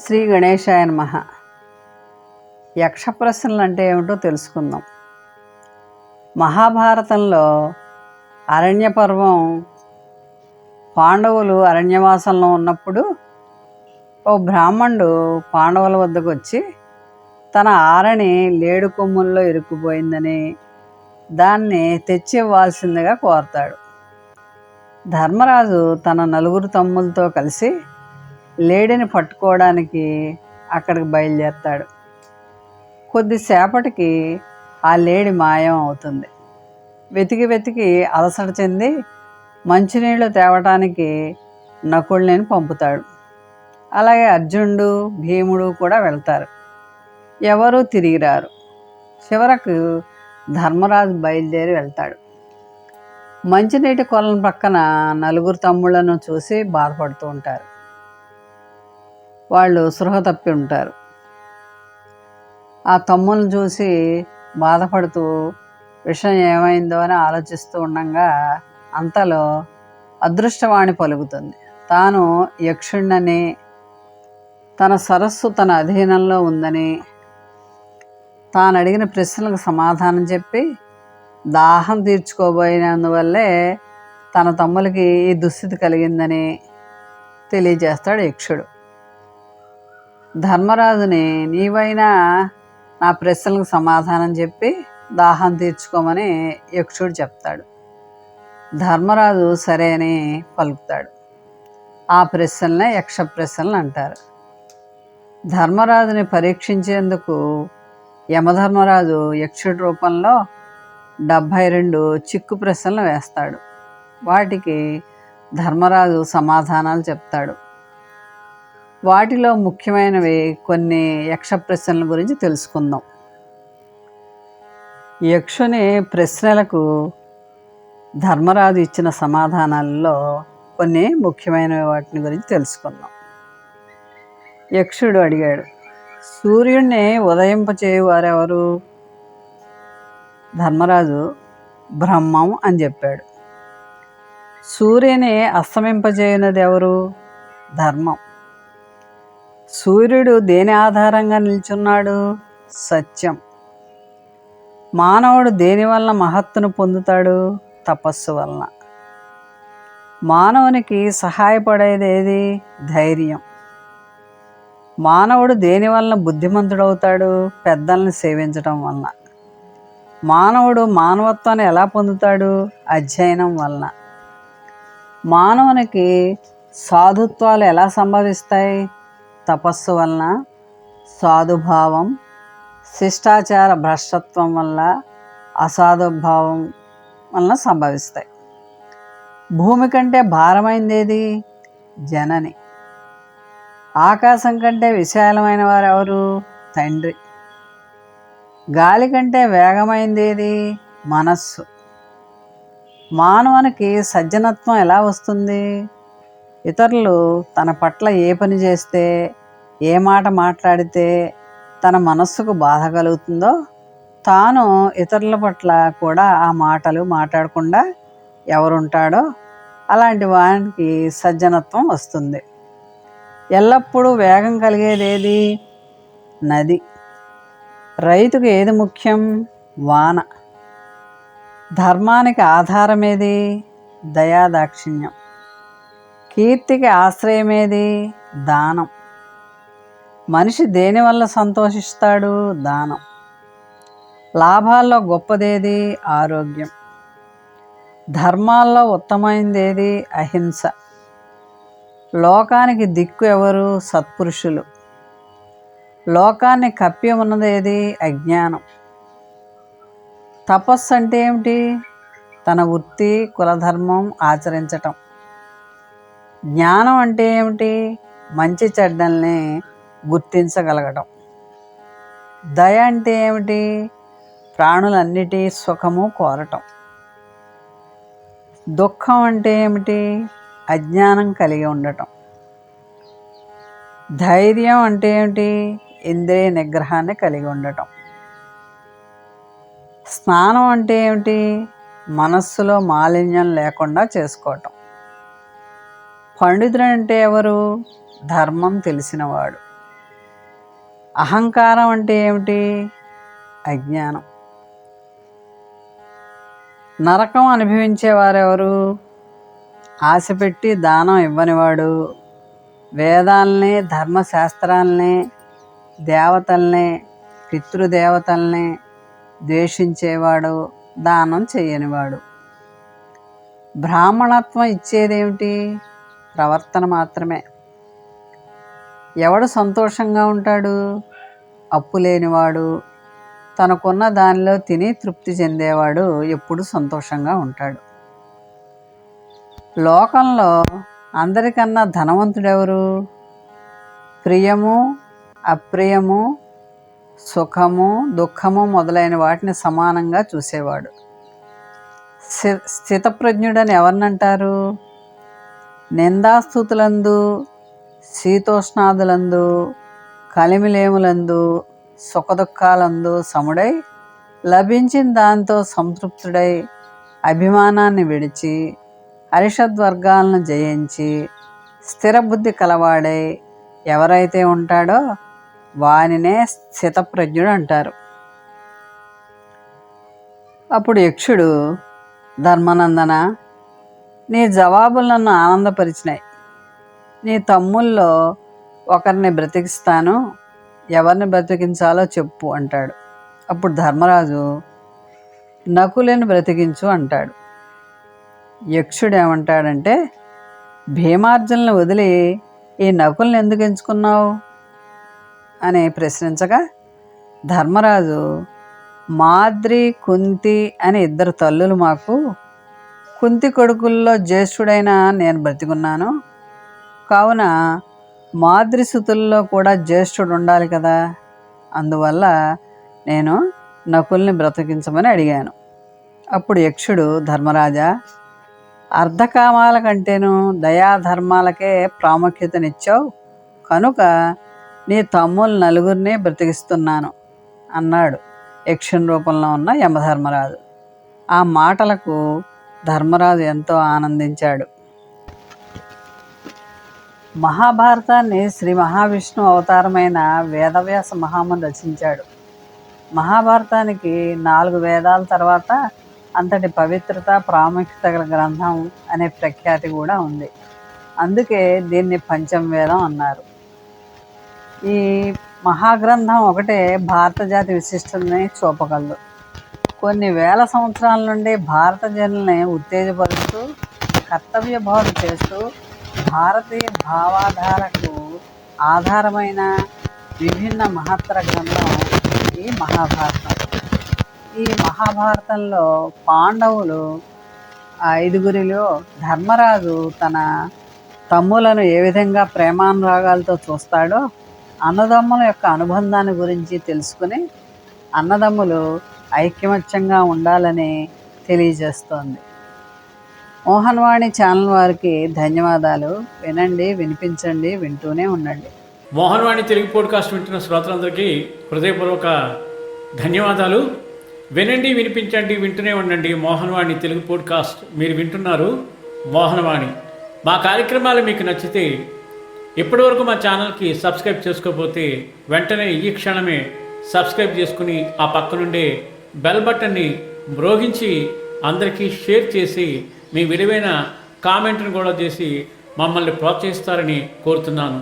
శ్రీ గణేశాయ నమః. యక్ష ప్రశ్నలు అంటే ఏమిటో తెలుసుకుందాం. మహాభారతంలో అరణ్య పర్వం పాండవులు అరణ్యవాసంలో ఉన్నప్పుడు ఓ బ్రాహ్మణుడు పాండవుల వద్దకు వచ్చి తన ఆరణి లేడు కొమ్ముల్లో ఇరుక్కుపోయిందని దాన్ని తెచ్చి ఇవ్వాల్సిందిగా కోరతాడు. ధర్మరాజు తన నలుగురు తమ్ములతో కలిసి లేడిని పట్టుకోవడానికి అక్కడికి బయలుదేరతాడు. కొద్దిసేపటికి ఆ లేడి మాయం అవుతుంది. వెతికి వెతికి అలసట చెంది మంచినీళ్ళు తేవటానికి నకుల్ని పంపుతాడు. అలాగే అర్జునుడు, భీముడు కూడా వెళ్తారు. ఎవరూ తిరిగి రారు. చివరకు ధర్మరాజు బయలుదేరి వెళ్తాడు. మంచినీటి కొలను పక్కన నలుగురు తమ్ముళ్లను చూసి బాధపడుతూ ఉంటారు. వాళ్ళు సృహ తప్పి ఉంటారు. ఆ తమ్ములను చూసి బాధపడుతూ విషయం ఏమైందో అని ఆలోచిస్తూ ఉండగా అంతలో అదృష్టవాణి పలుకుతుంది. తాను యక్షుణ్ణని, తన సరస్సు తన అధీనంలో ఉందని, తాను అడిగిన ప్రశ్నలకు సమాధానం చెప్పి దాహం తీర్చుకోబోయినందువల్లే తన తమ్ములకి ఈ దుస్థితి కలిగిందని తెలియజేస్తాడు యక్షుడు. ధర్మరాజుని నీవైనా నా ప్రశ్నలకు సమాధానం చెప్పి దాహం తీర్చుకోమని యక్షుడు చెప్తాడు. ధర్మరాజు సరే అని పలుకుతాడు. ఆ ప్రశ్నలనే యక్ష ప్రశ్నలు అంటారు. ధర్మరాజుని పరీక్షించేందుకు యమధర్మరాజు యక్షుడి రూపంలో 72 చిక్కు ప్రశ్నలు వేస్తాడు. వాటికి ధర్మరాజు సమాధానాలు చెప్తాడు. వాటిలో ముఖ్యమైనవి కొన్ని యక్ష ప్రశ్నల గురించి తెలుసుకుందాం. యక్షుని ప్రశ్నలకు ధర్మరాజు ఇచ్చిన సమాధానాలలో కొన్ని ముఖ్యమైన వాటిని గురించి తెలుసుకుందాం. యక్షుడు అడిగాడు, సూర్యుడిని ఉదయింపచేయువారెవరు? ధర్మరాజు బ్రహ్మం అని చెప్పాడు. సూర్యుని అస్తమింపజేయునది ఎవరు? ధర్మం. సూర్యుడు దేని ఆధారంగా నిల్చున్నాడు? సత్యం. మానవుడు దేని వలన మహత్తును పొందుతాడు? తపస్సు వలన. మానవునికి సహాయపడేది ఏది? ధైర్యం. మానవుడు దేని వలన బుద్ధిమంతుడవుతాడు? పెద్దల్ని సేవించడం వలన. మానవుడు మానవత్వాన్ని ఎలా పొందుతాడు? అధ్యయనం వలన. మానవునికి సాధుత్వాలు ఎలా సంభవిస్తాయి? తపస్సు వలన, సాధుభావం, శిష్టాచార భ్రష్టత్వం వల్ల, అసాధుభావం వలన సంభవిస్తాయి. భూమి కంటే భారమైంది ఏది? జనని. ఆకాశం కంటే విశాలమైన వారు ఎవరు? తండ్రి. గాలి కంటే వేగమైంది ఏది? మనస్సు. మానవునికి సజ్జనత్వం ఎలా వస్తుంది? ఇతరులు తన పట్ల ఏ పని చేస్తే, ఏ మాట మాట్లాడితే తన మనస్సుకు బాధ కలుగుతుందో తాను ఇతరుల పట్ల కూడా ఆ మాటలు మాట్లాడకుండా ఎవరుంటాడో అలాంటి వానికి సజ్జనత్వం వస్తుంది. ఎల్లప్పుడూ వేగం కలిగేది ఏది? నది. రైతుకు ఏది ముఖ్యం? వాన. ధర్మానికి ఆధారం ఏది? దయాదాక్షిణ్యం. కీర్తికి ఆశ్రయమేది? దానం. మనిషి దేనివల్ల సంతోషిస్తాడు? దానం. లాభాల్లో గొప్పదేది? ఆరోగ్యం. ధర్మాల్లో ఉత్తమైందేది? అహింస. లోకానికి దిక్కు ఎవరు? సత్పురుషులు. లోకాన్ని కప్పి ఉన్నదేది? అజ్ఞానం. తపస్సు అంటే ఏమిటి? తన వృత్తి కులధర్మం ఆచరించటం. జ్ఞానం అంటే ఏమిటి? మంచి చెడ్డల్ని గుర్తించగలగటం. దయ అంటే ఏమిటి? ప్రాణులన్నిటి సుఖము కోరటం. దుఃఖం అంటే ఏమిటి? అజ్ఞానం కలిగి ఉండటం. ధైర్యం అంటే ఏమిటి? ఇంద్రియ నిగ్రహాన్ని కలిగి ఉండటం. స్నానం అంటే ఏమిటి? మనస్సులో మాలిన్యం లేకుండా చేసుకోవటం. పండితుడు అంటే ఎవరు? ధర్మం తెలిసినవాడు. అహంకారం అంటే ఏమిటి? అజ్ఞానం. నరకం అనుభవించేవారెవరు? ఆశ పెట్టి దానం ఇవ్వనివాడు, వేదాల్ని, ధర్మశాస్త్రాల్ని, దేవతల్ని, పితృదేవతల్ని ద్వేషించేవాడు, దానం చేయనివాడు. బ్రాహ్మణత్వం ఇచ్చేదేమిటి? ప్రవర్తన మాత్రమే. ఎవడు సంతోషంగా ఉంటాడు? అప్పు లేనివాడు, తనకున్న దానిలో తిని తృప్తి చెందేవాడు ఎప్పుడు సంతోషంగా ఉంటాడు. లోకంలో అందరికన్నా ధనవంతుడెవరు? ప్రియము, అప్రియము, సుఖము, దుఃఖము మొదలైన వాటిని సమానంగా చూసేవాడు. స్థితప్రజ్ఞుడని ఎవరినంటారు? నిందాస్తుతులందు, శీతోష్ణాదులందు, కలిమిలేములందు, సుఖదుఖాలందు సముడై, లభించిన దాంతో సంతృప్తుడై, అభిమానాన్ని విడిచి, హరిషద్వర్గాలను జయించి, స్థిరబుద్ధి కలవాడై ఎవరైతే ఉంటాడో వానినే స్థితప్రజ్ఞుడు అంటారు. అప్పుడు యక్షుడు, ధర్మనందన, నీ జవాబులు నన్ను ఆనందపరిచినాయి. నీ తమ్ముల్లో ఒకరిని బ్రతికిస్తాను, ఎవరిని బ్రతికించాలో చెప్పు అంటాడు. అప్పుడు ధర్మరాజు, నకులని బ్రతికించు అంటాడు. యక్షుడు ఏమంటాడంటే, భీమార్జునులను వదిలి ఈ నకుల్ని ఎందుకు ఎంచుకున్నావు అని ప్రశ్నించగా, ధర్మరాజు, మాద్రి, కుంతి అని 2 తల్లులు మాకు. కుంతి కొడుకుల్లో జ్యేష్ఠుడైన నేను బ్రతికున్నాను, కావున మాద్రి సుతుల్లో కూడా జ్యేష్ఠుడు ఉండాలి కదా, అందువల్ల నేను నకుల్ని బ్రతికించమని అడిగాను. అప్పుడు యక్షుడు, ధర్మరాజా, అర్ధకామాల కంటేను దయాధర్మాలకే ప్రాముఖ్యతనిచ్చావు కనుక నీ తమ్ముళ్ళు 4 బ్రతికిస్తున్నాను అన్నాడు యక్షుని రూపంలో ఉన్న యమధర్మరాజు. ఆ మాటలకు ధర్మరాజు ఎంతో ఆనందించాడు. మహాభారతాన్ని శ్రీ మహావిష్ణు అవతారమైన వేదవ్యాస మహాముని రచించాడు. మహాభారతానికి 4 వేదాల తర్వాత అంతటి పవిత్రత, ప్రాముఖ్యత గల గ్రంథం అనే ప్రఖ్యాతి కూడా ఉంది. అందుకే దీన్ని పంచమవేదం అన్నారు. ఈ మహాగ్రంథం ఒకటే భారత జాతి విశిష్టతని చూపగలదు. కొన్ని వేల సంవత్సరాల నుండి భారత జనుల్ని ఉత్తేజపరుస్తూ, కర్తవ్య బోధ చేస్తూ, భారతీయ భావాధారకు ఆధారమైన విభిన్న మహత్తర గ్రంథం ఈ మహాభారతం. ఈ మహాభారతంలో పాండవులు 5గురిలో ధర్మరాజు తన తమ్ములను ఏ విధంగా ప్రేమానురాగాలతో చూస్తాడో, అన్నదమ్ముల యొక్క అనుబంధాన్ని గురించి తెలుసుకుని అన్నదమ్ములు ఐక్యమత్యంగా ఉండాలని తెలియజేస్తోంది. మోహన్వాణి ఛానల్ వారికి ధన్యవాదాలు. వినండి, వినిపించండి, వింటూనే ఉండండి. మోహన్వాణి తెలుగు పోడ్కాస్ట్ వింటున్న శ్రోతలందరికీ హృదయపూర్వక ధన్యవాదాలు. వినండి, వినిపించండి, వింటూనే ఉండండి. మోహన్వాణి తెలుగు పోడ్కాస్ట్ మీరు వింటున్నారు. మోహన్వాణి. మా కార్యక్రమాలు మీకు నచ్చితే ఇప్పటివరకు మా ఛానల్కి సబ్స్క్రైబ్ చేసుకోకపోతే వెంటనే ఈ క్షణమే సబ్స్క్రైబ్ చేసుకుని ఆ పక్కనుండే బెల్ బటన్ని మ్రోగించి అందరికీ షేర్ చేసి మీ విలువైన కామెంట్ను కూడా చేసి మమ్మల్ని ప్రోత్సహిస్తారని కోరుతున్నాను.